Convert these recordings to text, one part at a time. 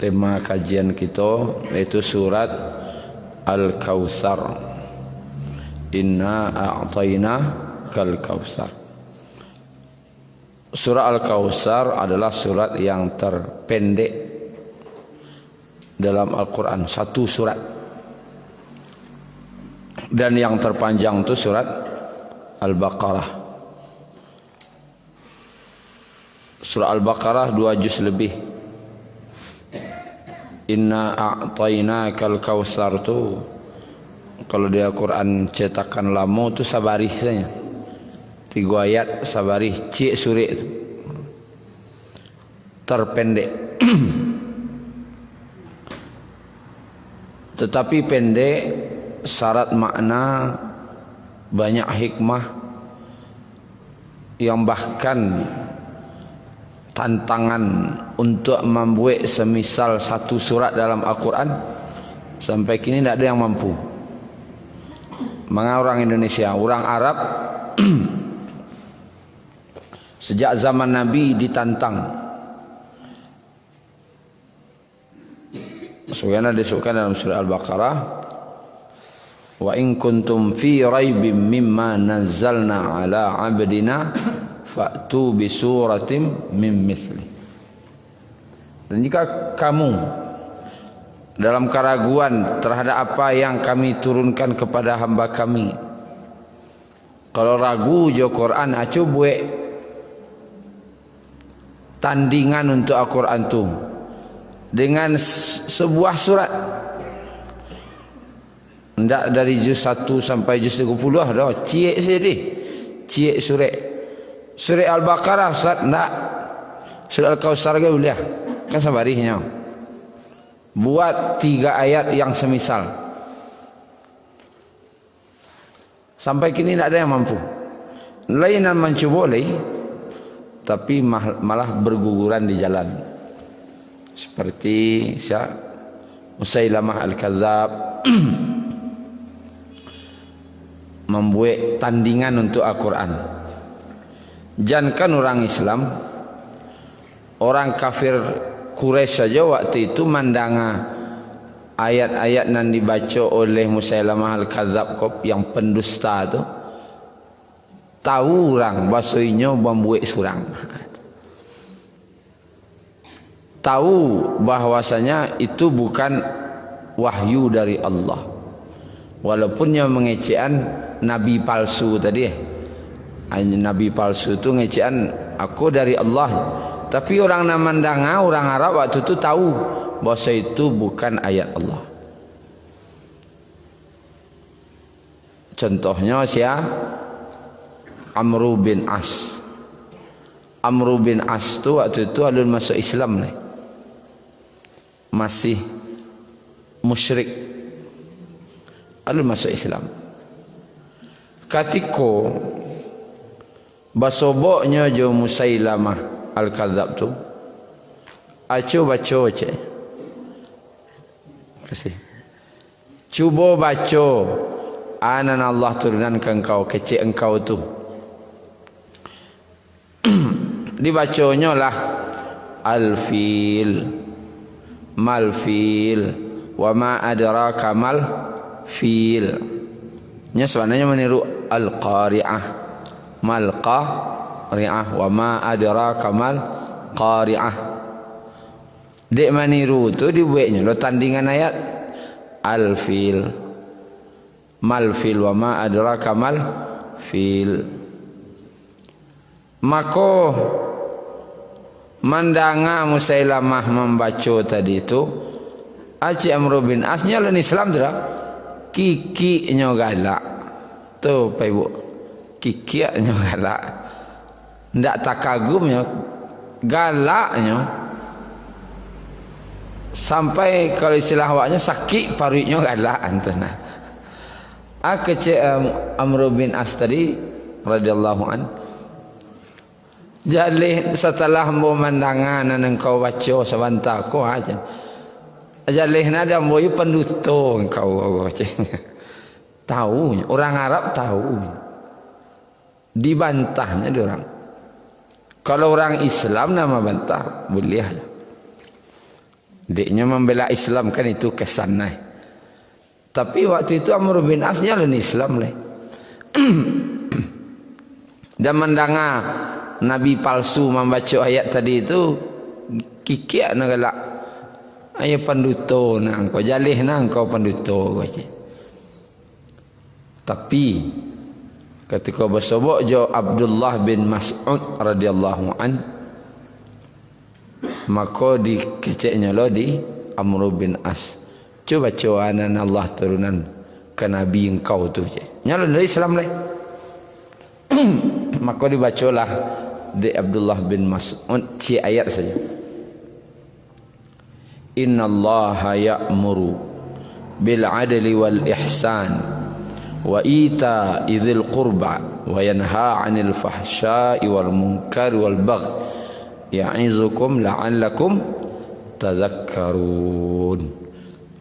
tema kajian kita yaitu surat Al-Kautsar. Inna a'tayna kal kautsar. Surah Al-Kautsar adalah surat yang terpendek dalam Al-Quran, satu surat. Dan yang terpanjang itu surat Al-Baqarah. Surah Al-Baqarah 2 juz lebih. Inna a'tainakal kautsar tu kalau dia Quran cetakan lama tu sabarih saja. 3 ayat sabarih cik suri itu. Terpendek. Tetapi pendek, syarat makna, banyak hikmah yang bahkan tantangan untuk membuat semisal satu surat dalam Al-Quran sampai kini tidak ada yang mampu. Maka orang Indonesia, orang Arab sejak zaman Nabi ditantang. Sebagaimana disebutkan dalam surah Al-Baqarah, wa in kuntum fi raibim mimma nazzalna ala 'abdina fa'tu bi suratin min mithli. Dan jika kamu dalam keraguan terhadap apa yang kami turunkan kepada hamba kami, kalau ragu jo Quran, acu buat tandingan untuk Al-Quran tu dengan sebuah surat. Tidak dari juz 1 sampai juz 30 dah, cik sedih, cik surat. Surah Al-Baqarah Ustaz, tak. Surah Al-Kautsar ke boleh. Kan sabarihnya. Buat 3 ayat yang semisal. Sampai kini tak ada yang mampu. Lainan mencuba boleh, tapi malah berguguran di jalan. Seperti Musailamah Al-Kadzab membuat tandingan untuk Al-Quran. Jangankan orang Islam, orang kafir Quraisy saja waktu itu mandanga ayat-ayat yang dibaca oleh Musailamah Al-Kadzab yang pendusta tu, tahu orang bahasanya membuat surang. Tahu bahwasanya itu bukan wahyu dari Allah. Walaupun yang mengecekan nabi palsu tadi, nabi palsu itu ngecekan aku dari Allah. Tapi orang namandanga, orang Arab waktu itu tahu bahwa itu bukan ayat Allah. Contohnya Amru bin As. Amru bin As itu waktu itu alun masuk Islam nih. Masih musyrik. Alun masuk Islam. Katiko basoboknya jo Musailamah Al-Kadzab tu, acu baca cek. Kasih. Cuba baca anan Allah turunkan engkau kecik engkau tu. Dibacanya lah Al-Fil, Mal-Fil, wa ma adraka mal-Fil. Nya sebenarnya meniru Al-Qari'ah, Mal-Qari'ah, wa ma adraka mal-Qari'ah. Dek maniru tu dibuatnya lo tandingan ayat Al-Fil, Mal-Fil, wa ma adraka mal-Fil. Maka mandanga Musailamah membaca tadi itu, Aci Amru bin As nyalon Islam tu dah. Kikinya galak. Tu Pak Ibu. Kikinya galak. Ndak tak kagumnya, galaknya. Sampai kalau istilah awaknya sakit paruitnya galak antena. Akece Amru bin As tadi radhiyallahu an. Jalih setelah memandangan engkau baca sebentar kau aja. Jalih nada moyu penduto engkau tahu, orang Arab tahu. Dibantahnya dia orang. Kalau orang Islam nama bantah boleh. Deknya membela Islam kan itu kesannya. Tapi waktu itu Amr bin As nyalon Islam leh. Dan mendengar Nabi palsu membaca ayat tadi itu kikiak nak galak. Ayo panduto nang kau jalih nang kau panduto baca. Tapi ketika bersobok jo Abdullah bin Mas'ud radhiyallahu an, maka dikeceknya lo di Amr bin As. Coba cowaan Allah turunan ke Nabi engkau tu je. Nyalon dari Islam leh. Maka dibacalah di Abdullah bin Mas'ud ci ayat saja. Inna Allah ya'muru bil adli wal ihsan wa ita idzil qurba wa yanha 'anil fahsya'i wal munkari wal baghi ya'izukum la'allakum tadhakkarun.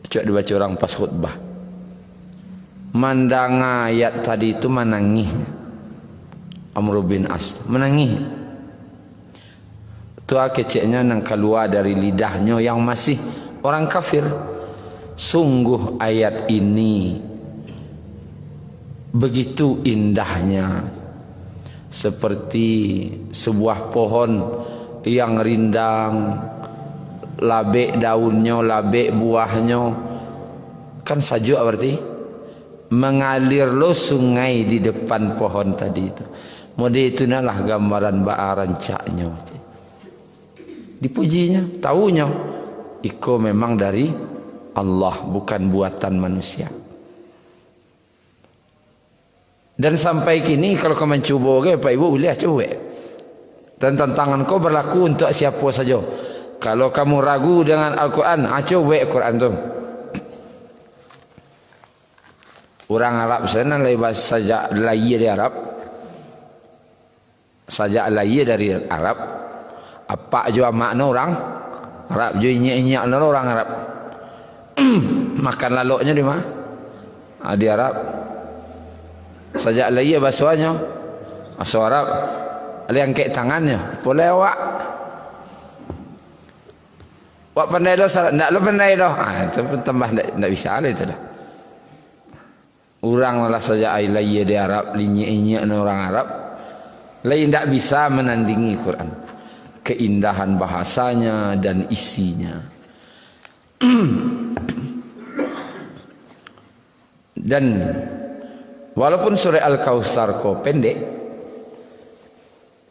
Cuk dibaca orang pas khutbah. Mandang ayat tadi itu menangis. Amr bin As menangis. Tua keceknya nang keluar dari lidahnya yang masih orang kafir. Sungguh ayat ini begitu indahnya, seperti sebuah pohon yang rindang, labek daunnya, labek buahnya, kan sajuk berarti mengalir lo sungai di depan pohon tadi itu. Mode itu nalah gambaran ba'a rancaknya. Dipujinya, tahunya iko memang dari Allah, bukan buatan manusia. Dan sampai kini kalau kau mencuba ke Pak Ibu boleh cuba. Dan tantangan kau berlaku untuk siapa saja. Kalau kamu ragu dengan Al-Quran, coba Quran tu. Orang Arab sana lewat sajak layi dari Arab. Sajak layi dari Arab. Apa jua makna orang Arab, jua inyak-inyak orang Arab. Makan laloknya di mana? Di Arab. Sajak layi bahasanya. Bahasa Arab. Liangkek tangannya. Boleh awak. Wak pandai dah, nak lo pandai dah. Itu pun tambah tak bisa ada itu dah. Orang lah saja ailai di Arab, linyi-linyi orang Arab, lain tak bisa menandingi Quran. Keindahan bahasanya dan isinya. Dan walaupun surah Al-Kautsar ko pendek,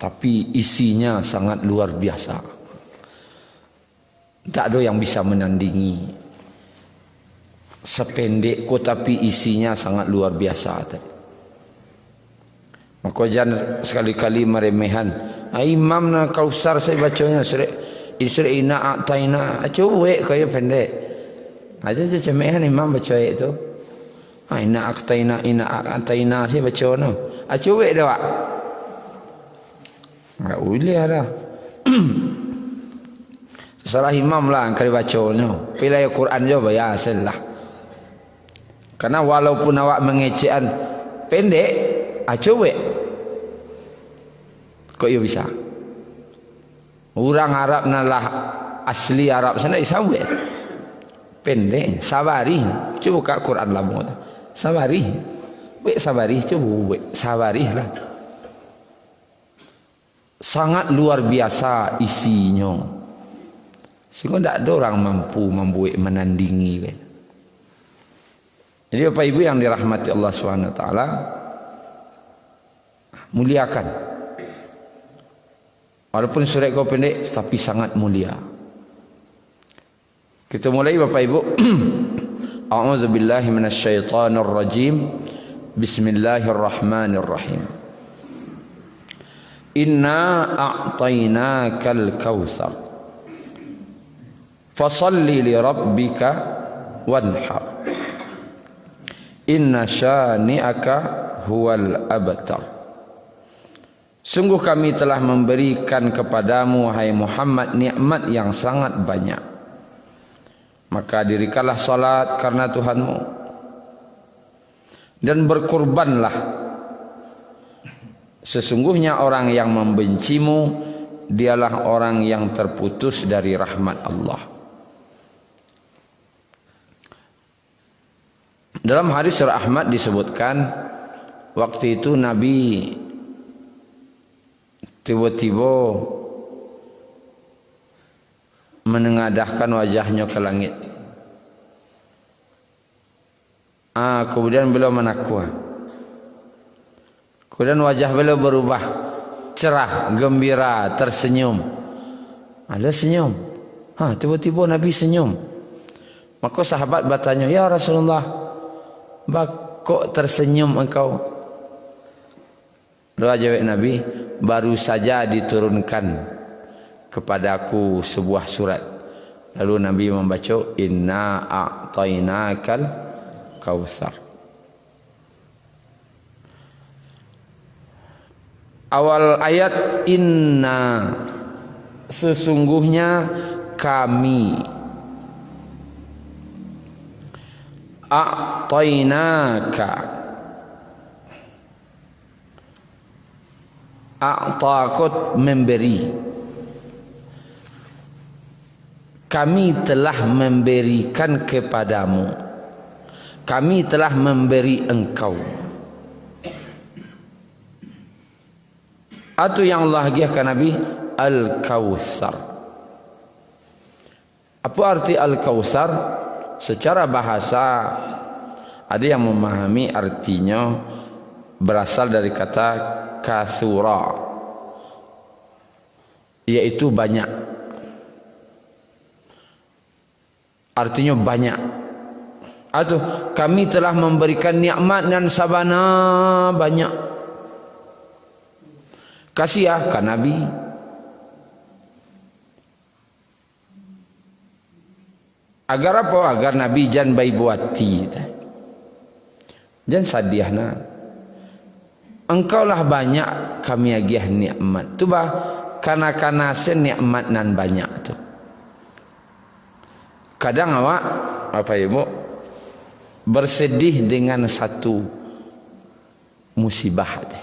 tapi isinya sangat luar biasa. Tak ada yang bisa menandingi. Sependek ko tapi isinya sangat luar biasa. Maka jangan sekali-kali meremehan. Imam na Kautsar saya bacanya surah Inna A'taina. Cuek kaya pendek. Aja cemehan imam baca itu. Inna A'taina saya baca no. Cuek dah wak. Enggak boleh dah. Salah imam lah yang kali bacanya. Pilih Quran je biasa lah. Karena walaupun awak mengecekan pendek, cuek. Kok ia bisa? Orang Arab nalah asli Arab sana isawet. Pendek, sabari. Cuba kat Quran lama. Sabari. Wek sabari, cuba wek sabari lah. Sangat luar biasa isinya. Sehingga tak ada orang mampu membuat menandingi kan. Jadi Bapak Ibu yang dirahmati Allah SWT, muliakan. Walaupun surat kau pendek tapi sangat mulia. Kita mulai Bapak Ibu. A'udzubillahi minasyaitonirrajim. Bismillahirrahmanirrahim. Inna a'tainakal kautsar. Fasalli li rabbika wanhar. Inna syani'aka huwal abtar. Sungguh kami telah memberikan kepadamu wahai Muhammad nikmat yang sangat banyak. Maka dirikanlah salat karena Tuhanmu dan berkurbanlah. Sesungguhnya orang yang membencimu dialah orang yang terputus dari rahmat Allah. Dalam hadis surah Ahmad disebutkan waktu itu Nabi tiba-tiba menengadahkan wajahnya ke langit. Kemudian beliau menakwa. Kemudian wajah beliau berubah cerah, gembira, tersenyum. Ada senyum. Tiba-tiba Nabi senyum. Maka sahabat bertanya, "Ya Rasulullah, kok tersenyum engkau?" Doa jawab Nabi, "Baru saja diturunkan kepadaku sebuah surat." Lalu Nabi membaca, "Inna a'tainakal kautsar." Awal ayat, inna, sesungguhnya kami, a'tainaka, a'taqut memberi, kami telah memberikan kepadamu, kami telah memberi engkau. Atau yang Allah hadiahkan Nabi, Al-Kautsar. Apa arti Al-Kautsar? Secara bahasa ada yang memahami artinya berasal dari kata katsura, yaitu banyak. Artinya banyak. Atau kami telah memberikan nikmat dan sabana banyak. Kasih kan Nabi. Agar apa? Agar Nabi jangan bayi buati. Jangan sadiahna. Engkaulah banyak kami agiah nikmat. Tu bah kana sen nikmat nan banyak tu. Kadang awak apa ibu bersedih dengan satu musibah tu.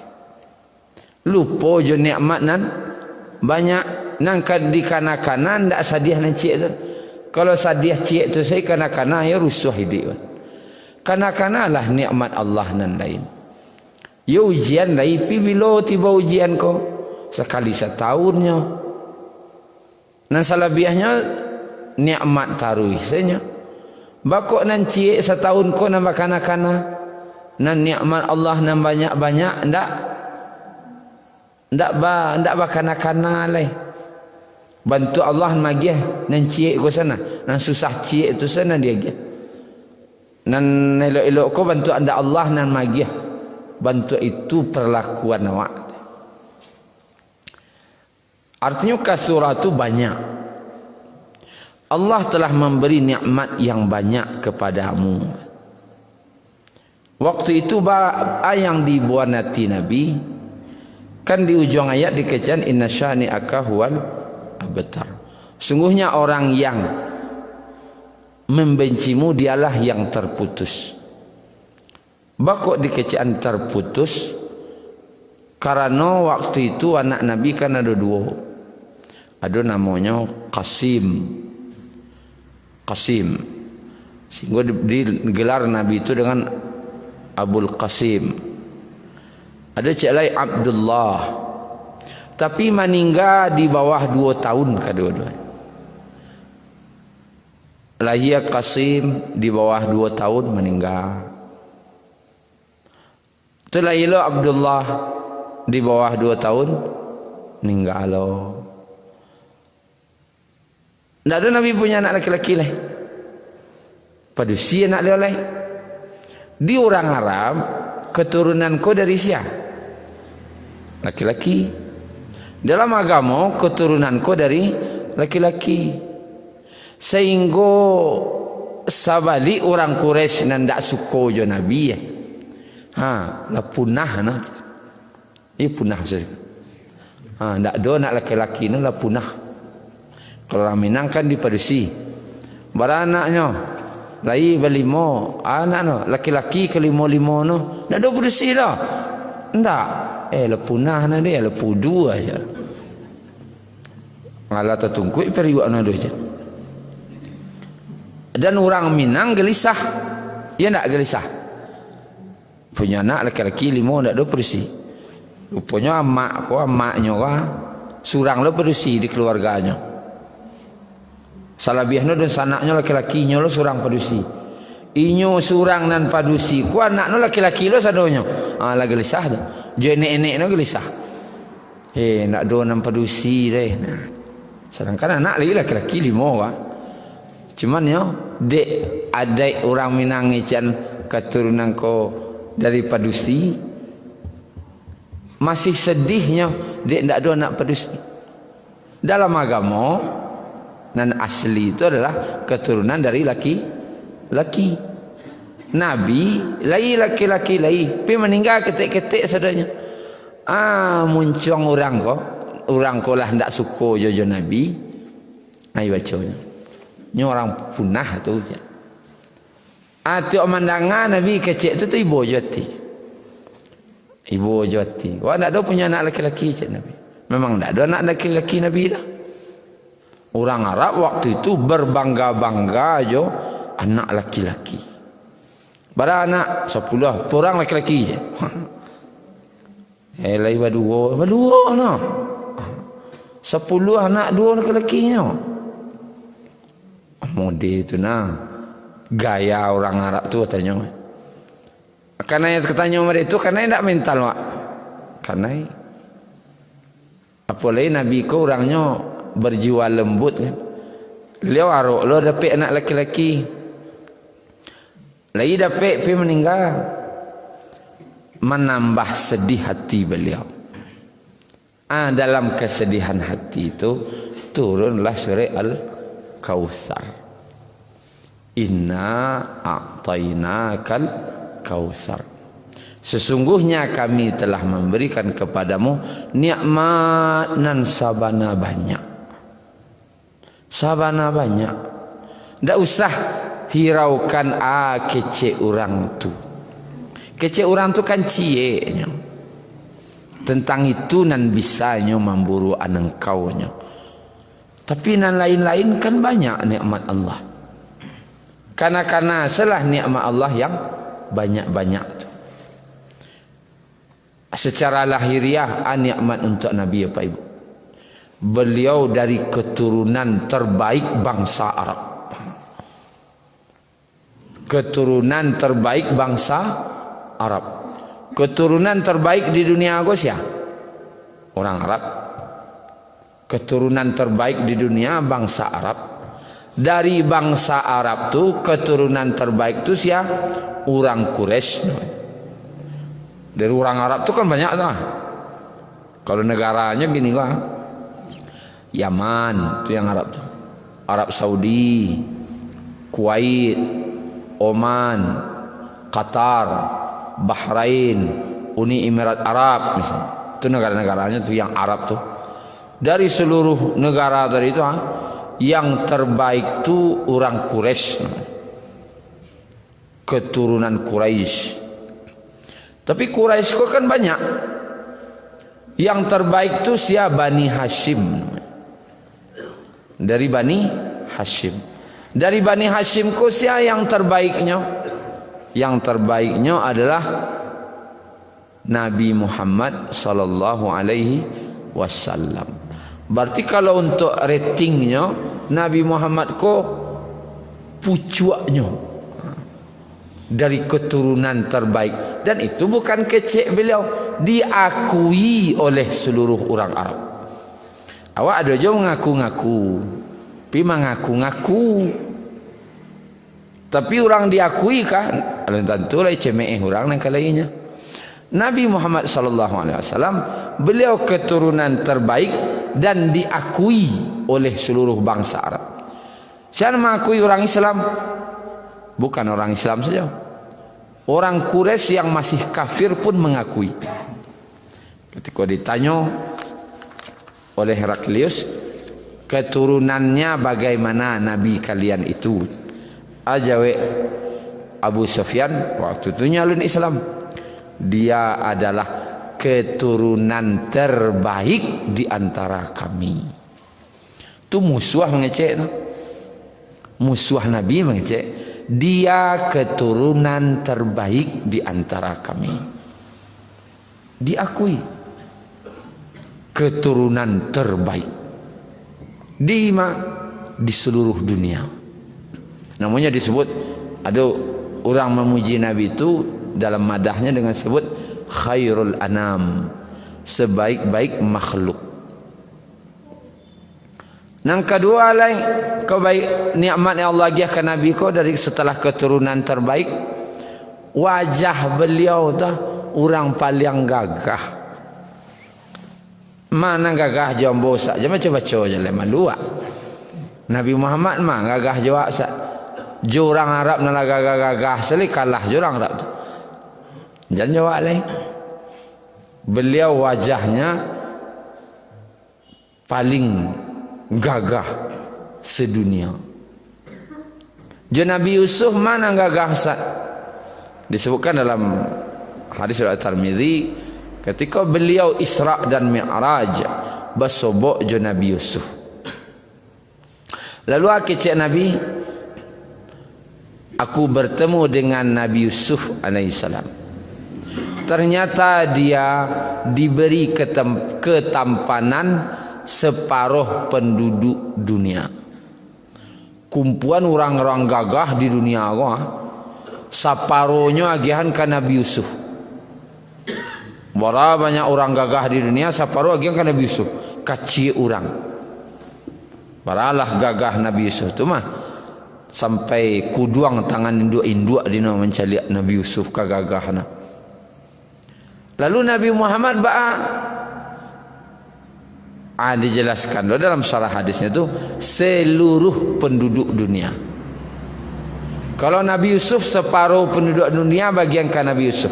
Lupa je nikmat nan banyak, nan di kanak-kanak ndak sadiah nan cik tu. Kalau sadiah cik tu saya kanak-kanak ya rusuh hidup. Kanak-kanak lah nikmat Allah nan lain. Ya ujian lain, pi bila tiba ujian ko sekali setahunnya. Nan salabiahnya nikmat taruh senya. Bakok nan cik setahun ko nan kanak-kanak. Nan nikmat Allah nan banyak-banyak ndak kanak-kanak lai. Bantu Allah magiah nan cik ko sana, nan susah cik tu sana dia giah. Nan elok-elok ko bantu anda Allah nan magiah. Bantu itu perlakuan awak. Artinya kasurah tu banyak. Allah telah memberi nikmat yang banyak kepadamu. Waktu itu yang dibuat nanti Nabi kan di ujung ayat dikecam inna syani'aka huwal abtar. Sungguhnya orang yang membencimu dialah yang terputus. Bakok dikecam terputus karena waktu itu anak Nabi kan ada dua. Ada namanya Qasim. Sehingga digelar Nabi itu dengan Abul Qasim. Ada cik lain Abdullah. Tapi meninggal di bawah 2 tahun kedua-duanya. Lahir Qasim di bawah 2 tahun meninggal. Tu lahir Abdullah di bawah 2 tahun meninggal lo. Tak ada Nabi punya anak laki-laki lah. Pada si anak dia lah. Di orang Arab keturunanku dari siapa? Laki-laki. Dalam agama keturunanku dari laki-laki. Sehingga sabali orang Quraisy nan dak suka jo Nabi ya. La punah nah. Ini punah maksudnya. Ndak ada nak laki-laki ni lah punah. Kalau orang Minang kan dipadusi. Beranaknya lai berlimo, anak no laki-laki ke limo-limo no. Ndak ada padusi dah. Ndak. Lah punah na dia lah pudu aja. Ngalah tertungkui periwak na doja. Dan orang Minang gelisah. Ya tak gelisah. Punya anak laki-laki 5 tak ada perusi. Rupanya maknya surang lo perusi di keluarganya. Salabihnya dan sanaknya laki-lakinya lo surang perusi. Inyo surang dan padusi ku anaknya laki-laki lo sadonyo. Lah gelisah tu. Jo enek-enek no gelisah. Nak do nan padusi deh. Nah. Sedangkan anak laki-laki 5 Cuman yo dek adai orang Minang ican keturunan ko dari padusi masih sedihnya dek ndak ada anak padusi. Dalam agama nan asli itu adalah keturunan dari laki. Nabi lai laki-laki lai pi meninggal ketik-ketik sadanya. Muncung orang ko lah ndak suka jojo Nabi. Ai bacanya. Ini orang punah tu je. Atu pemandangan Nabi kecil tu ibu jati. Ibu jati. Wah tak ada punya anak laki-laki cik Nabi. Memang tak ada anak laki-laki Nabi dah. Orang Arab waktu itu berbangga-bangga jo anak laki-laki. Pada anak 10 orang laki-laki je. Lai berdua no. 10 anak 2 laki-lakinya. Mode itu gaya orang Arab tu katanya. Karena yang katanya mereka itu karena tidak mental wak. Karena apalagi Nabi ko orangnya berjiwa lembut kan. Beliau arok lo dapat anak laki-laki. Lagi dapat pergi meninggal. Menambah sedih hati beliau. Dalam kesedihan hati itu turunlah surah Al-Kautsar. Inna a'tainakal kautsar. Sesungguhnya kami telah memberikan kepadamu nikmat nan sabana banyak. Sabana banyak. Tak usah hiraukan kecek orang tu. Kecek orang tu kan cieknya. Tentang itu nan bisanya memburu anang kaunya. Tapi nan lain-lain kan banyak nikmat Allah. Karena salah nikmat Allah yang banyak-banyak tu. Secara lahiriah nikmat untuk Nabi apa ibu? Beliau dari keturunan terbaik bangsa Arab. Keturunan terbaik bangsa Arab. Keturunan terbaik di dunia Asia orang Arab. Keturunan terbaik di dunia bangsa Arab. Dari bangsa Arab tu keturunan terbaik tu siapa? Orang Quraisy. Dari orang Arab tu kan banyak tu. Kalau negaranya gini kan. Yaman tu yang Arab tu. Arab Saudi, Kuwait, Oman, Qatar, Bahrain, Uni Emirat Arab misalnya. Itu negara-negaranya tu yang Arab tu. Dari seluruh negara tadi itu yang terbaik tu orang Quraisy. Keturunan Quraisy. Tapi Quraisy kok kan banyak. Yang terbaik tu siapa? Bani Hashim. Dari Bani Hashim. Dari Bani Hashim kok siapa yang terbaiknya? Yang terbaiknya adalah Nabi Muhammad sallallahu alaihi wasallam. Berarti kalau untuk ratingnya Nabi Muhammad ko pucuaknya dari keturunan terbaik, dan itu bukan kecek beliau, diakui oleh seluruh orang Arab. Awak ada je mengaku-ngaku, tapi mengaku-ngaku, tapi orang diakui kan? Tentu lah cemeh orang yang kalainya. Nabi Muhammad sallallahu alaihi wasallam beliau keturunan terbaik dan diakui oleh seluruh bangsa Arab. Siapa mengakui orang Islam? Bukan orang Islam saja. Orang Quraisy yang masih kafir pun mengakui. Ketika ditanya oleh Heraklius, keturunannya bagaimana Nabi kalian itu? Ajawe Abu Sufyan waktu itu nyalun Islam. Dia adalah keturunan terbaik di antara kami. Itu musuh mengecek tu. Musuh Nabi mengecek. dia keturunan terbaik di antara kami. Diakui keturunan terbaik di seluruh dunia. Namanya disebut, ada orang memuji Nabi itu dalam madahnya dengan sebut khairul anam, sebaik-baik makhluk. Nang kedua lain, kau baik nikmat yang Allah bagi ke Nabi kau dari setelah keturunan terbaik, wajah beliau tu orang paling gagah. Mana gagah jambo sak, jangan baca-baca je le malu. Nabi Muhammad mah gagah jawab sak. Jurang Arab nak gagah-gagah sekali kalah jurang Arab tu. Jangan jawab le. Beliau wajahnya paling gagah sedunia. Nabi Yusuf mana gagah sak? Disebutkan dalam hadis riwayat Tirmizi, ketika beliau Isra dan Mi'raj bersobok Nabi Yusuf. Lalu kecik Nabi, aku bertemu dengan Nabi Yusuf alaihissalam. Ternyata dia diberi ketampanan separuh penduduk dunia. Kumpulan orang-orang gagah di dunia separuhnya agihan ke Nabi Yusuf. Berapa banyak orang gagah di dunia, separuh agihan ke Nabi Yusuf. Kecil orang. Baralah gagah Nabi Yusuf tu mah sampai kuduang tangan induk-induk dina mencaliak Nabi Yusuf kagagahna. Lalu Nabi Muhammad dijelaskan dalam syarah hadisnya itu seluruh penduduk dunia. Kalau Nabi Yusuf separuh penduduk dunia bagian ke Nabi Yusuf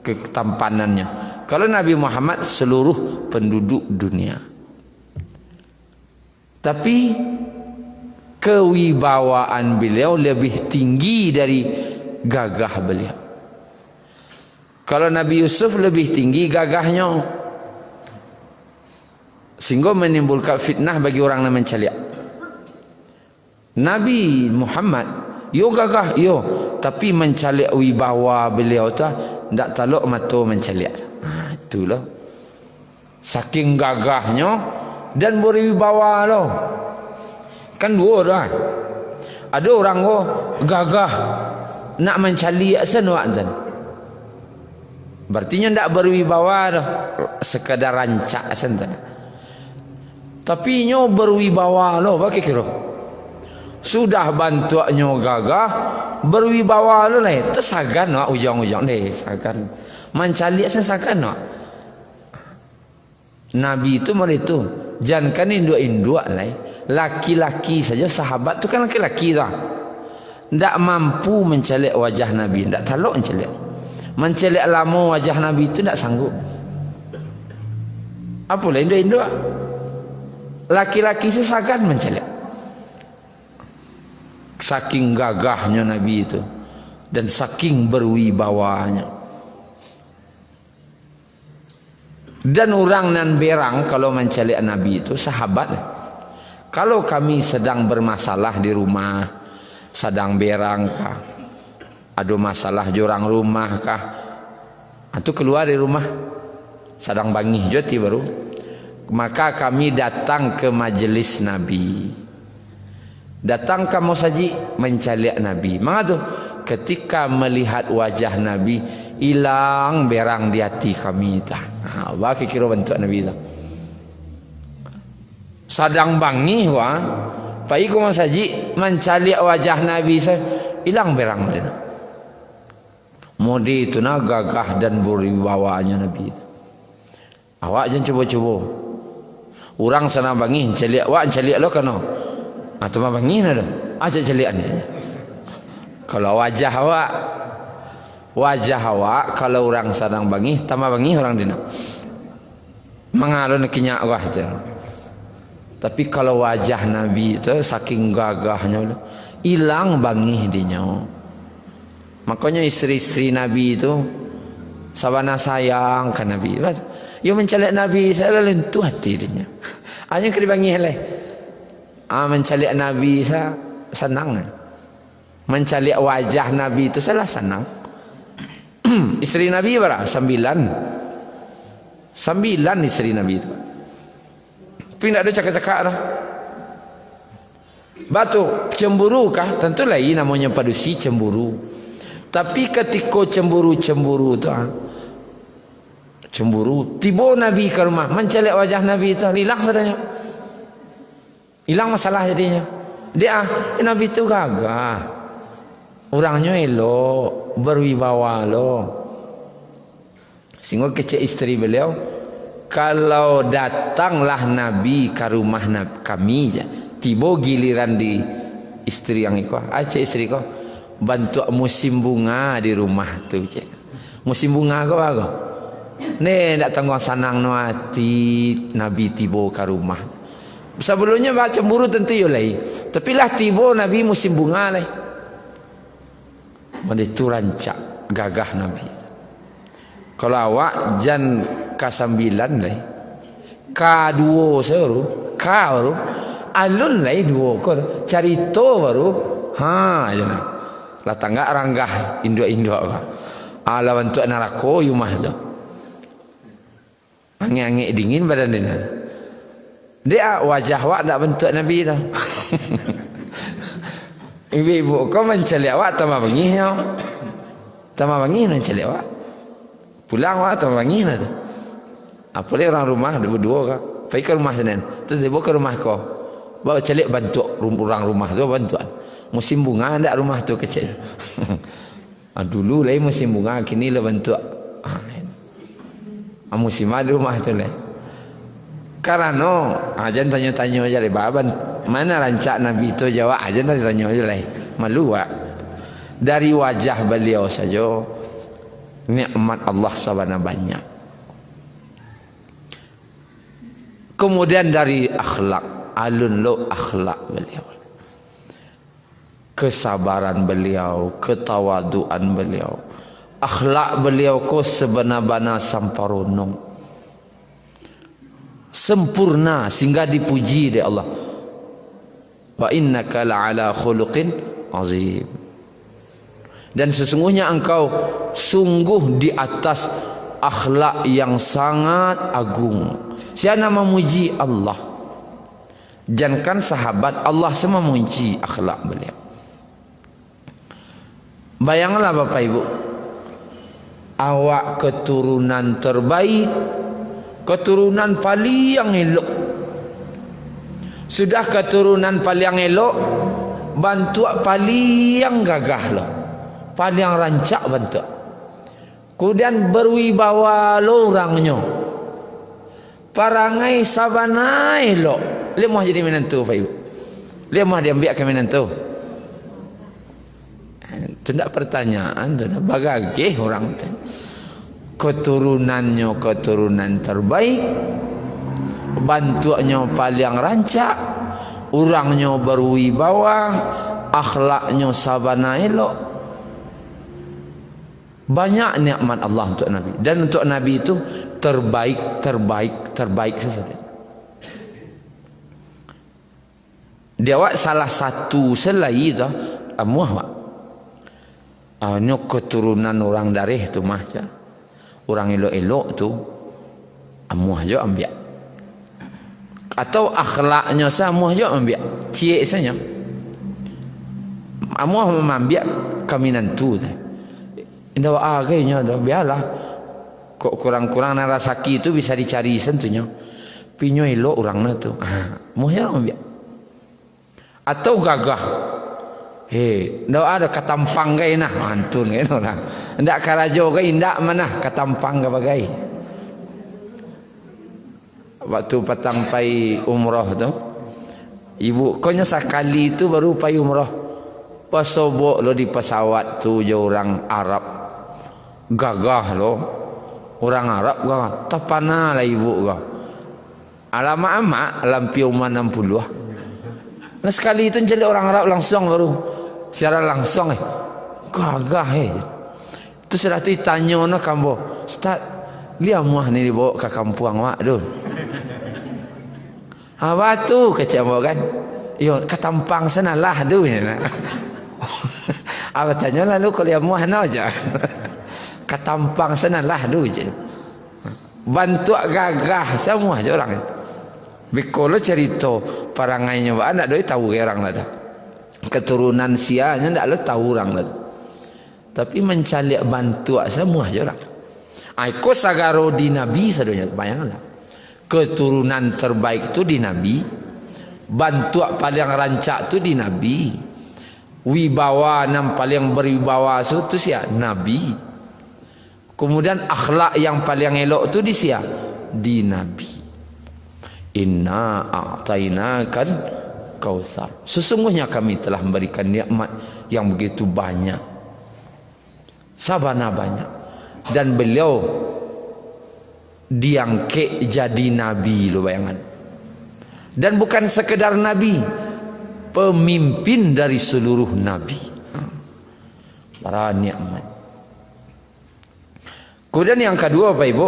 ketampanannya. Kalau Nabi Muhammad seluruh penduduk dunia. Tapi kewibawaan beliau lebih tinggi dari gagah beliau. Kalau Nabi Yusuf lebih tinggi gagahnya, sehingga menimbulkan fitnah bagi orang yang mencaliak. Nabi Muhammad yo gagah yo, tapi mencaliak wibawa beliau tu ndak taluk mata mencaliak. Itulah saking gagahnya dan berwibawa lo. Kan dua dah. Ada orang gagah nak mencaliak senwak dan berarti ndak berwibawa dah, sekadar rancak senten. Tapi nyo berwibawa lo, apa kira? Sudah bantuannya gagah, berwibawa lo lah. Tersagan nak ujung-ujung deh, sagan. Mencaliak sesagan nak. Nabi itu malah itu, jangan kan induk-induk lah. Laki-laki saja sahabat tu kan laki-laki dah. Ndak mampu mencaliak wajah Nabi, ndak taluk mencaliak. Mencaliak lama wajah Nabi itu ndak sanggup. Apalah induk-induk? Laki-laki sesakan mencaliak. Saking gagahnya Nabi itu dan saking berwibawanya. Dan orang nan berang kalau mencaliak Nabi itu sahabat. Kalau kami sedang bermasalah di rumah, sedang berang kah, ada masalah jurang rumah kah, atau keluar dari rumah, sedang bangih joti baru, maka kami datang ke majelis Nabi. Datang kamu saji mencaliak Nabi. Maka tu ketika melihat wajah Nabi, hilang berang di hati kami tah. Bagi kira bentuk Nabi tu. Sadang bangih pai ko saji mencaliak wajah Nabi saya, hilang berang dia. Modi itu na gagah dan berwibawanya Nabi itu. Awak jangan cuba-cuba. Orang sana bangih caliak awak caliak lo kano. Atau bangih na dah. Aja calian dia. Kalau wajah awak kalau orang sadang bangih tambah bangih orang dina. Mengalun kinyak wah tu. Tapi kalau wajah Nabi itu saking gagahnya hilang bangih dinya. Makanya istri-istri Nabi itu sabana sayang kan Nabi. Yo mencaliak Nabi saya lentu hati dinya. Hanya keri bangih leh. Mencaliak Nabi saya senang. Mencari wajah Nabi itu salah senang. Istri Nabi berapa? 9 istri Nabi itu. Tapi tidak ada cakap-cakap dah. Batu cemburu kah? Tentu lain namanya padusi cemburu. Tapi ketika cemburu tu cemburu, tiba Nabi ke rumah, mencari wajah Nabi itu, hilang sadanya. Hilang masalah jadinya. Dia Nabi itu gagah. Orangnya elok, berwibawa lo. Sehingga kecil istri beliau, kalau datanglah Nabi ke rumah kami, tiba giliran di istri yang ikut, cik istri kau bantu musim bunga di rumah tu cik. Musim bunga kau apa? Ni nak tanggung sanang no hati Nabi tiba ke rumah. Sebelumnya baca cemburu tentu yo lai. Tapi lah tiba Nabi musim bunga lai. Mandi tu rancak gagah Nabi. Kalau awak jan K9 lai. K2 seru, K baru alun lai 2 ko carito baru ha jana. Lah tangga ranggah induk-induk ka. Ala bentuk narako rumah tu. Angin-angin dingin badan dia. Dia wajah awak tak bentuk Nabi dah. Ibu-ibu kau mencari awak tambah bengihnya. Tambah bengih mencari awak. Pulang awak tambah bengih lah tu. Apa dia orang rumah berdua kah? Pergi ke rumah Senin. Terus dia bawa ke rumah kau. Bawa celik bantu orang rumah tu bantuan. Musim bunga ada rumah tu kecil. Dulu lain musim bunga, kini lah bantu. Musim ada rumah tu lah. Karena ajan tanya-tanya aja le baban mana rancak Nabi itu jawab ajan tanya aja le. Malu wak. Dari wajah beliau saja nikmat Allah sabana banyak. Kemudian dari akhlak, alun lo akhlak beliau. Kesabaran beliau, ketawaduan beliau. Akhlak beliau ko sebenar-benar samparono. Sempurna sehingga dipuji oleh Allah. Wa innaka la'ala khuluqin azim. Dan sesungguhnya engkau sungguh di atas akhlak yang sangat agung. Siapa memuji Allah? Jangankan sahabat, Allah semua memuji akhlak beliau. Bayangkanlah Bapak Ibu, awak keturunan terbaik, keturunan paling yang elok. Sudah keturunan paling elok, bantu paling yang gagah lo, paling rancak bantu. Kemudian berwibawa lo orangnya. Parangai sabana elok. Lemah jadi menantu Pak Ibu. Lemah dia ambil ke menantu. Itu tidak pertanyaan, itu bagagih orang itu. Keturunannya keturunan terbaik, bantuannya paling rancak, orangnya berwibawa, akhlaknya sabana elok. Banyak nikmat Allah untuk Nabi, dan untuk Nabi itu terbaik sesuatu. Dia awak salah satu selain itu amuah wak. Ini keturunan orang darih tu mah je. Orang elok-elok tu amuah je ambil. Atau akhlaknya sama je ambil. Cik saja. Amuah mengambil kaminan tu dah. Indah agaknya dah biarlah. Kok kurang-kurang narasaki itu bisa dicari sentuhnya. Pinyo elok orang tu. Amuah je ambil. Atau gagah. Ndak ada katampang gay nah mantun gay orang. Ndak karajo gay ndak mana katampang ke bagai. Waktu petang pai umrah tu, ibu konya sekali itu baru pai umrah. Pasobok lo di pesawat tu je orang Arab. Gagah lo. Orang Arab gagah. Tapana lah ibu gagah. Alamak lampiu 60. Nah sekali itu jadi orang Arab langsung baru secara langsung gagah itu sudah tu tanya nak kamu Ustaz dia muah ni dibawa ke kampung mak tu apa tu kecik kan yo ke tampang sana lah tu Tanya lalu kalau yang muahna aja. Katampang senalah dulu je. Bantu gagah semua je orang. Bikolo cerita parangainya ba anak doi tahu orang lah. Keturunan sianya ndak lo tahu orang lah. Tapi mencalik bantu semua je orang. Ko sagaro di Nabi sadonya bayanglah. Keturunan terbaik tu di Nabi. Bantu paling rancak tu di Nabi. Wibawa yang paling berwibawa tu sia Nabi. Kemudian akhlak yang paling elok tu di sia di Nabi. Inna a'tainakal kautsar. Sesungguhnya kami telah memberikan nikmat yang begitu banyak. Sabana banyak. Dan beliau diangkat jadi nabi lo bayangan. Dan bukan sekedar nabi, pemimpin dari seluruh nabi. Para nikmat. Kemudian yang kedua Bapak Ibu,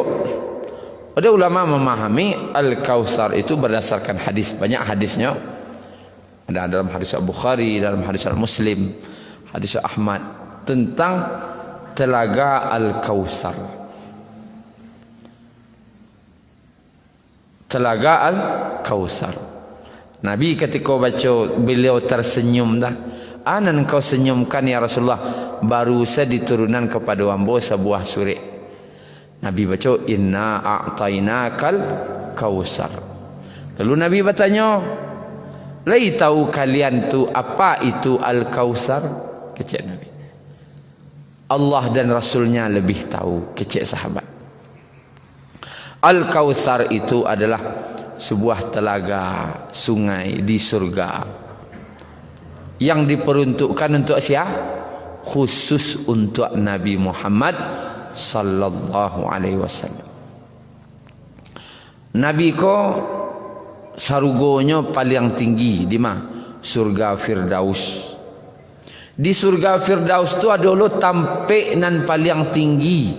ada ulama memahami Al-Kautsar itu berdasarkan hadis. Banyak hadisnya. Ada dalam hadis Al-Bukhari, dalam hadis Al-Muslim, hadis Ahmad tentang telaga Al-Kautsar. Telaga Al-Kautsar. Nabi ketika baca beliau tersenyum dah. Anan kau senyumkan ya Rasulullah, baru saya diturunkan kepada hamba sebuah surat. Nabi baca inna a'tainakal kautsar. Lalu Nabi bertanya, "Lai tahu kalian tu apa itu Al-Kautsar?" Kecik Nabi. Allah dan Rasulnya lebih tahu, kecik sahabat. Al-Kautsar itu adalah sebuah telaga sungai di surga yang diperuntukkan untuk siapa? Khusus untuk Nabi Muhammad sallallahu alaihi wasallam. Nabi ko sarugonya paling tinggi di mana? Surga Firdaus. Di surga Firdaus tu ada lo tampe nan paling tinggi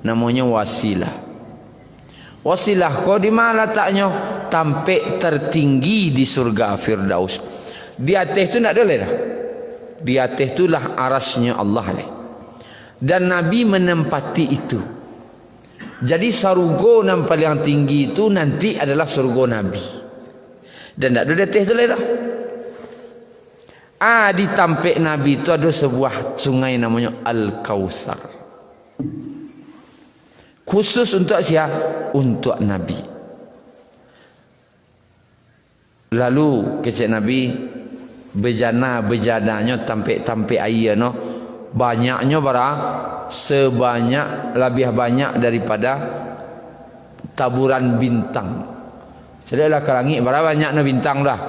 namanya wasilah. Wasilah ko di mana letaknya? Tampe tertinggi di surga Firdaus. Di atas tu nak ada dah. Di atas itulah arasnya Allah lah. Dan Nabi menempati itu. Jadi surga yang paling tinggi itu nanti adalah surga Nabi. Dan tak ada di atas tu lah. Di tampik Nabi itu ada sebuah sungai namanya Al-Kautsar. Khusus untuk siapa? Untuk Nabi. Lalu kecik Nabi bejana-bejananya tampik-tampik air no. Banyaknya sebanyak lebih banyak daripada taburan bintang. Jadi lah ke langit berapa banyak no bintang dah.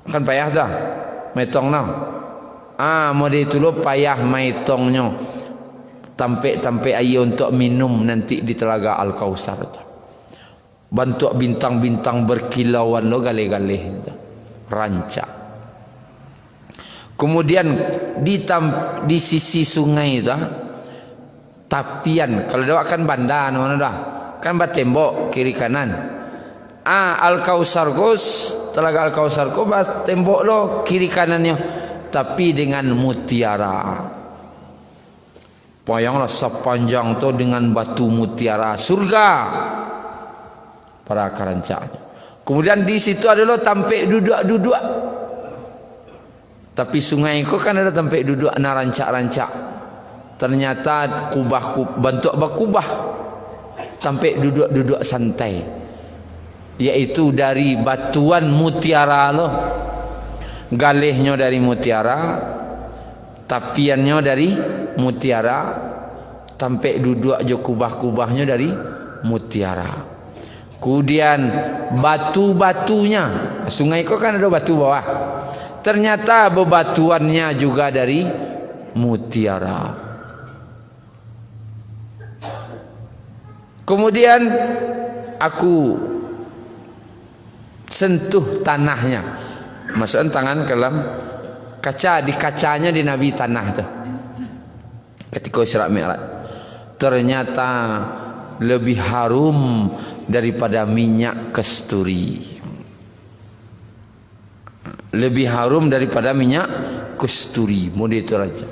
Kan payah dah. Metong no. Model itu lo payah metongnya. Tampik-tampik air untuk minum nanti di telaga Al-Kautsar. Bantuk bintang-bintang berkilauan lo galih-galih. Rancak. Kemudian di sisi sungai itu tapian, kalau dah kan bandar mana dah, kan tembok kiri kanan. Al-Kautsar gos, telaga Al-Kautsar ko tembok lo kiri kanannya, tapi dengan mutiara. Bayanglah sepanjang tu dengan batu mutiara surga para kerancaknya. Kemudian di situ ada lo tampik duduk-duduk. Tapi sungai itu kan ada tempat duduk na rancak-rancak. Ternyata bentuk berkubah. Tempat duduk-duduk santai. Yaitu dari batuan mutiara loh. Galihnya dari mutiara. Tapiannya dari mutiara. Tempat duduk je kubah-kubahnya dari mutiara. Kemudian batu-batunya. Sungai itu kan ada batu bawah. Ternyata bebatuannya juga dari mutiara. Kemudian aku sentuh tanahnya. Masukkan tangan ke dalam kaca, di kacanya di Nabi tanah tu. Ketika Isra Mi'raj. Ternyata lebih harum daripada minyak kasturi. Lebih harum daripada minyak kasturi, model itu raja.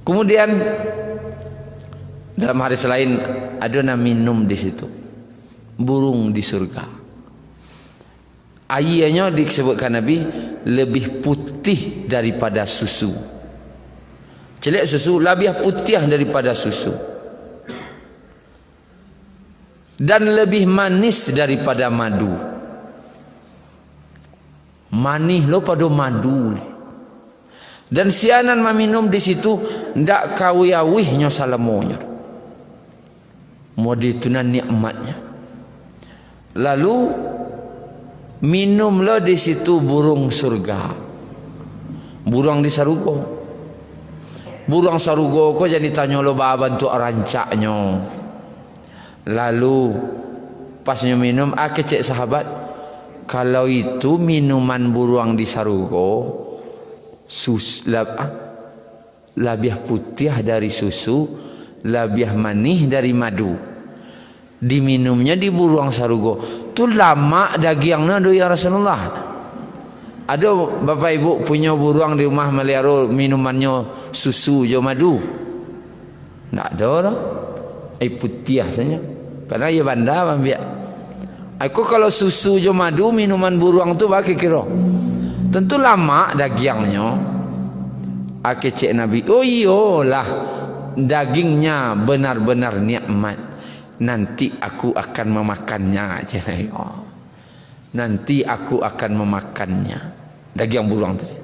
Kemudian dalam hadis lain ada minum di situ, burung di surga. Airnya disebutkan Nabi lebih putih daripada susu. Celik susu lebih putih daripada susu. Dan lebih manis daripada madu. Manis lo pada madu. Dan sianan meminum di situ ndak kawiyawihnya salamonya. Mode itu nikmatnya. Lalu minumlah di situ burung surga. Burung di sarugo. Burung sarugo ko jadi tanya lo bantu rancaknya. Lalu pasnya minum cek sahabat, kalau itu minuman burung di sarugo lebih putih dari susu, lebih manis dari madu. Diminumnya di burung sarugo. Tu lama dagingnya do ya Rasulullah. Ada bapak ibu punya burung di rumah melihara minumannya susu jo madu? Tak ada dah. Putih saja. Karena ia bandar ambil. Aku kalau susu jo madu minuman burung tu bagi kira. Tentu lama dagingnya. Aku cek Nabi, oh iyalah dagingnya benar-benar nikmat. Nanti aku akan memakannya. Nanti aku akan memakannya. Daging burung tadi.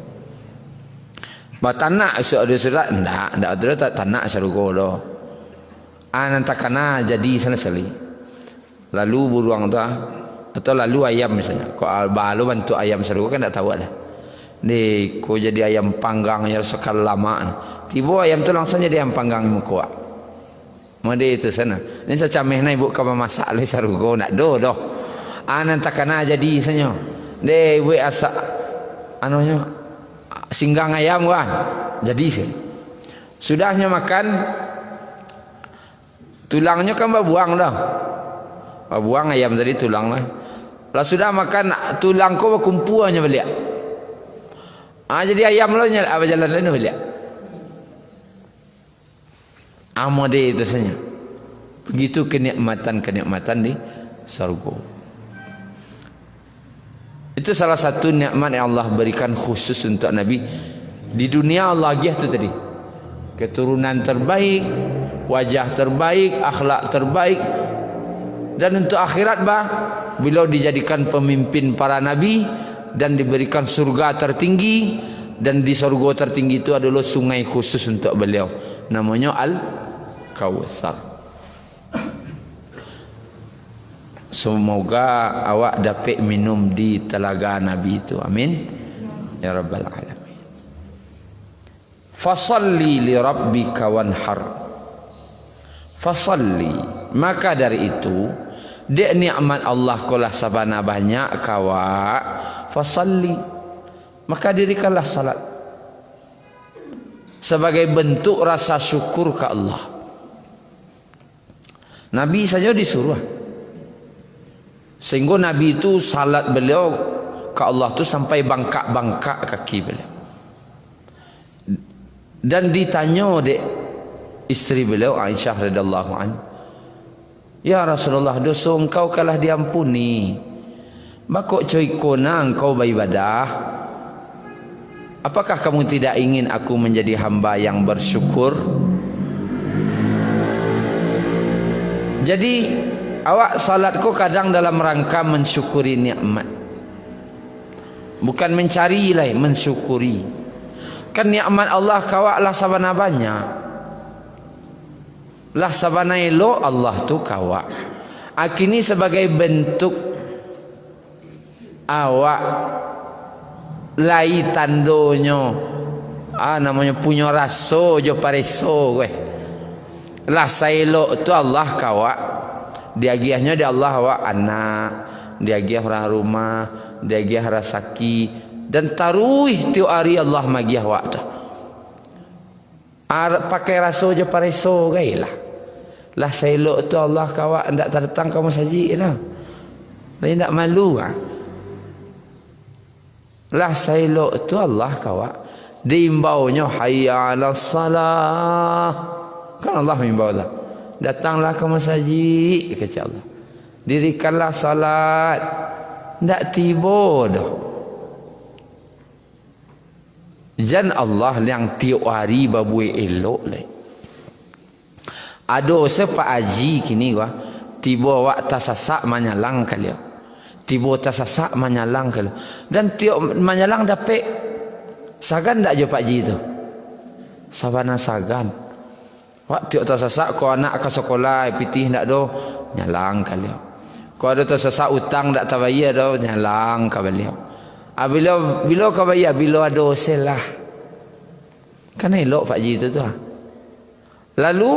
Batanak ada surat enggak ada tak tanak sarugo doh. Nanti kana jadi sana sekali. Lalu burung tu atau lalu ayam misalnya. Kau balu bantu ayam sarugo kan tak tahu dah. Ni kau jadi ayam panggang yang sekal lama. Tiba ayam tu langsung jadi ayam panggang muka. Mode itu sana. Ni cacameh na ibu kau masak le sarugo nak doh. Nanti kana jadi sanyo. De we asa anunya singgang ayam kan. Jadi sih. Sudahnya makan tulangnya kan buang dah. Buang ayam tadi tulang lah. Lah sudah makan tulang kau kumpuannya balik. Jadi ayam lo nyala apa jalan lain balik. Amode itu saja. Begitu kenikmatan di surga. Itu salah satu nikmat yang Allah berikan khusus untuk Nabi. Di dunia Allah agiah itu tadi. Keturunan terbaik, wajah terbaik, akhlak terbaik. Dan untuk akhirat beliau dijadikan pemimpin para nabi dan diberikan surga tertinggi, dan di surga tertinggi itu adalah sungai khusus untuk beliau, namanya Al-Kautsar. Semoga awak dapat minum di telaga Nabi itu, amin ya rabbal alamin. Fasalli li rabbika wanhar. Fasalli, maka dari itu dia nikmat Allah kolah sabana banyak kawa. Fasalli, maka dirikanlah salat sebagai bentuk rasa syukur ke Allah. Nabi saja disuruh, sehingga Nabi itu salat beliau ke Allah tu sampai bangkak-bangkak kaki beliau. Dan ditanya dek istri beliau Aisyah radhiyallahu anha, ya Rasulullah, dosa engkau kalah diampuni. Bakok coy kona engkau beribadah. Apakah kamu tidak ingin aku menjadi hamba yang bersyukur? Jadi awak salat kau kadang dalam rangka mensyukuri nikmat. Bukan mencari lah, mensyukuri. Kan nikmat Allah kawaklah sabana banyak. Lah sabana elo Allah tu kawak. Akini sebagai bentuk awak lai tandonya namanya punya rasa jo pareso gue. Lah saelo tu Allah kawak. Diagiahnya di Allah awak anak, diagiah orang rumah, diagiah rasaki, dan taruih tiu hari Allah magiah awak tu. Pakai rasa je pareso gailah. Lah saelo tu Allah kawak ndak datang kamu saji lah. Lain ndak malu ah. Lah sailok tu Allah kawak. Diimbaunya hayya 'alas salah. Kan Allah mengimbau dah. Datanglah ke masjid kata Allah. Dirikanlah salat. Ndak tiba dah. Jan Allah yang tiap hari babui elok lai. Ado sepak haji kini gua tiba wak tasasak manyalang kali. Tiba tasasak manyalang kali. Dan tiap manyalang dapat sagan ndak je pak haji tu. Sabana sagan. Wak tiap tasasak ko anak ke sekolah pitih ndak do nyalang kali. Ko ada tasasak utang ndak tabayar do nyalang ka beliau. Bila kau bayar bila ada selah. Kan elok pak haji tu tu. Lalu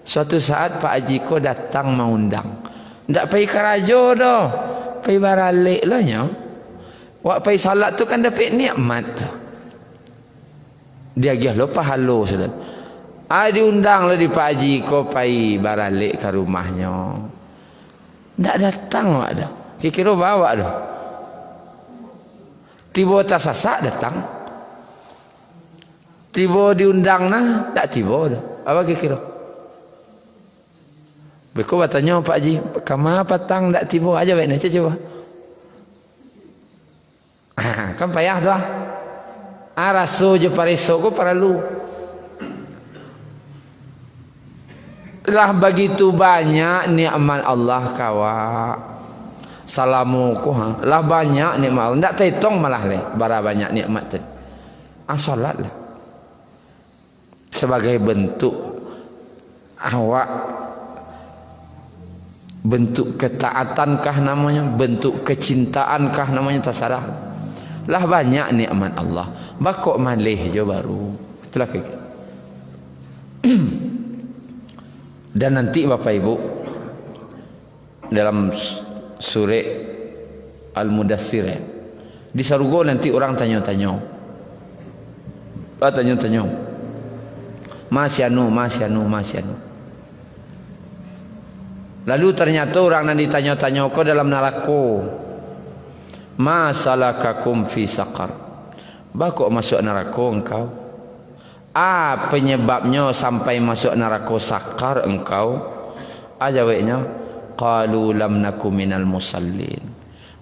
suatu saat Pak Haji ko datang mengundang. Ndak pergi ke raja dah. Pergi baralik lah nya. Wak pergi salat tu kan dapat nikmat. Dia gih lo pahala sudah. Diundang lah di Pak Haji ko pergi baralik ke rumahnya. Ndak datang wak dah. Kira bawa dah. Tiba tak sasak datang. Tiba diundang nah, tak tiba dah. Apa kira? Beko bertanya Pak Haji, kama patang tak tiba aja baik nak cuba. Kan payah dah. Raso je pareso ko paralu. Lah begitu banyak nikmat Allah kawak. Salamu ko ha. Lah banyak nikmat Allah. Ndak terhitung malah le. Bara banyak nikmat tadi. Salat lah. Sebagai bentuk awak bentuk ketaatankah namanya, bentuk kecintaankah namanya terserah. Lah banyak nikmat Allah. Bakok malih je baru. Itulah kira. Dan nanti Bapak Ibu dalam surah Al-Mudaththir ya, di sarugo nanti orang tanya-tanya. Tanya-tanya. Masyanu. Lalu ternyata orang yang ditanya-tanya kau dalam neraka. Ma salakakum fi saqar. Bakok masuk neraka engkau? Penyebabnya sampai masuk neraka sakar engkau? Jawabnya, qalu lam nakum minal musallin.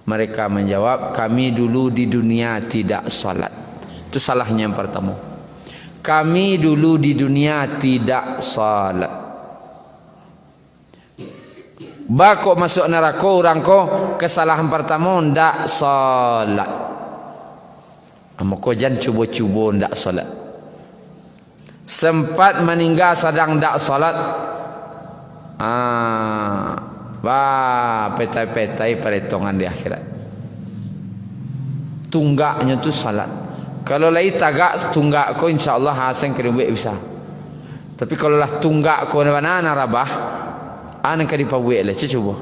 Mereka menjawab, kami dulu di dunia tidak salat. Itu salahnya yang pertama. Kami dulu di dunia tidak salat. Bakok masuk neraka orang ko kesalahan pertama ndak salat. Maka jangan cuba-cuba ndak salat. Sempat meninggal sedang ndak salat. Petai-petai perhitungan di akhirat. Tunggaknya tu salat. Kalau lagi tagak tunggak ko insyaallah hasan kerubik bisa. Tapi kalau lah tunggak ko mana narabah anak kadi pabuik lah, cuba.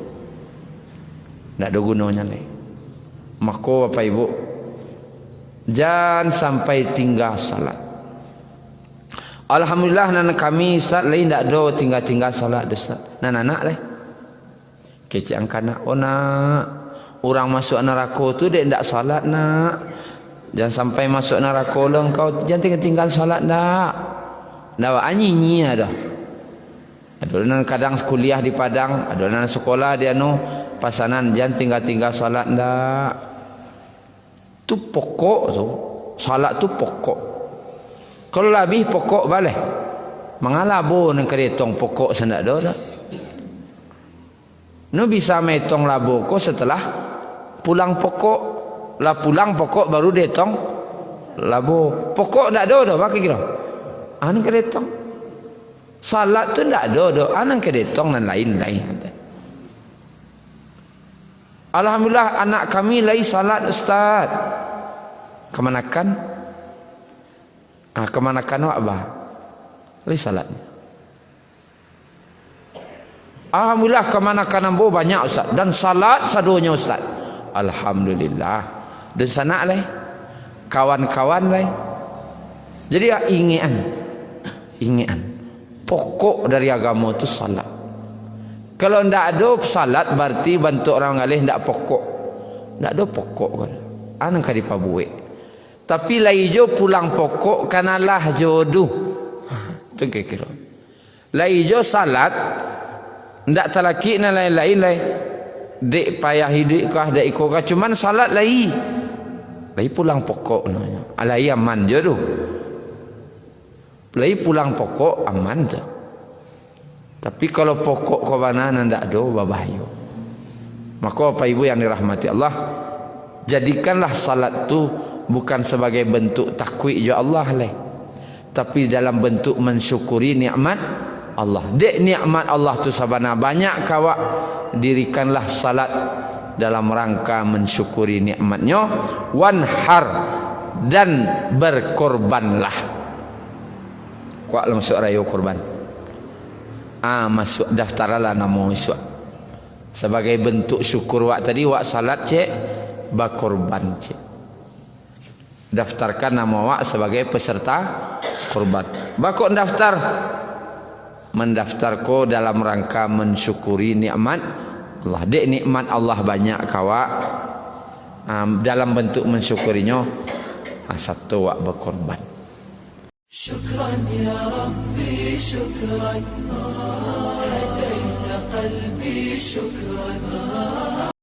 Tak ada gunanya lagi. Maka Bapak Ibu, jangan sampai tinggal salat. Alhamdulillah nana kami saat lain tak ada tinggal salat Ustaz. Anak lah. Kecik angkat nak. Nak. Orang masuk neraka tu dia tak salat nak. Jangan sampai masuk neraka lah kau. Jangan tinggal salat nak. Dah anyi ada. Ada kadang kuliah di Padang, ada sekolah dia pasanan jangan tinggal salat ndak. Tu pokok tu. Salat tu pokok. Kalau lebih pokok boleh. Mengalabo nang keretong pokok sendak dah. No bisa metong labo ko setelah pulang pokok. Lah pulang pokok baru detong labo. Pokok ndak ada dah pakai kira. Nang keretong. Salat tu tak ada. Anak kedetong dan lain-lain. Alhamdulillah anak kami lagi salat Ustaz. Kemanakan? Kemanakan wak bah? Lagi salatnya. Alhamdulillah kemanakan ambo banyak Ustaz. Dan salat sadunya Ustaz. Alhamdulillah. Dan sana lah. Kawan-kawan lah. Jadi ingian. Pokok dari agama itu salat. Kalau tidak ada salat berarti bantu orang ngalih tidak pokok. Tidak ada pokok. Quran ka dipabuik. Tapi lai jo pulang pokok kanalah jodoh. Tu kira. Lai jo salat ndak talaki na lain-lain lai. Dek payah hidup kah dek iko kah cuman salat lai. Lai pulang pokok namanya. Alai aman jodoh. Lai pulang pokok aman tu. Tapi kalau pokok kawanan ndak do babayo. Maka Bapak Ibu yang dirahmati Allah, jadikanlah salat tu bukan sebagai bentuk takwik jo Allah leh, tapi dalam bentuk mensyukuri nikmat Allah. Dek nikmat Allah tu sabana banyak kawak, dirikanlah salat dalam rangka mensyukuri nikmatnya. Wanhar, dan berkorbanlah. Kuat lah masuk raya korban. Masuk daftar lah nama iswa. Sebagai bentuk syukur wak tadi wak salat cek bakorban cek. Daftarkan nama wak sebagai peserta korban. Bakok daftar, mendaftar ko dalam rangka mensyukuri nikmat Allah. Dek nikmat Allah banyak kawak, dalam bentuk mensyukurinya satu wak berkorban. Syukran ya Rabbi, syukran hadaita qalbi, syukran.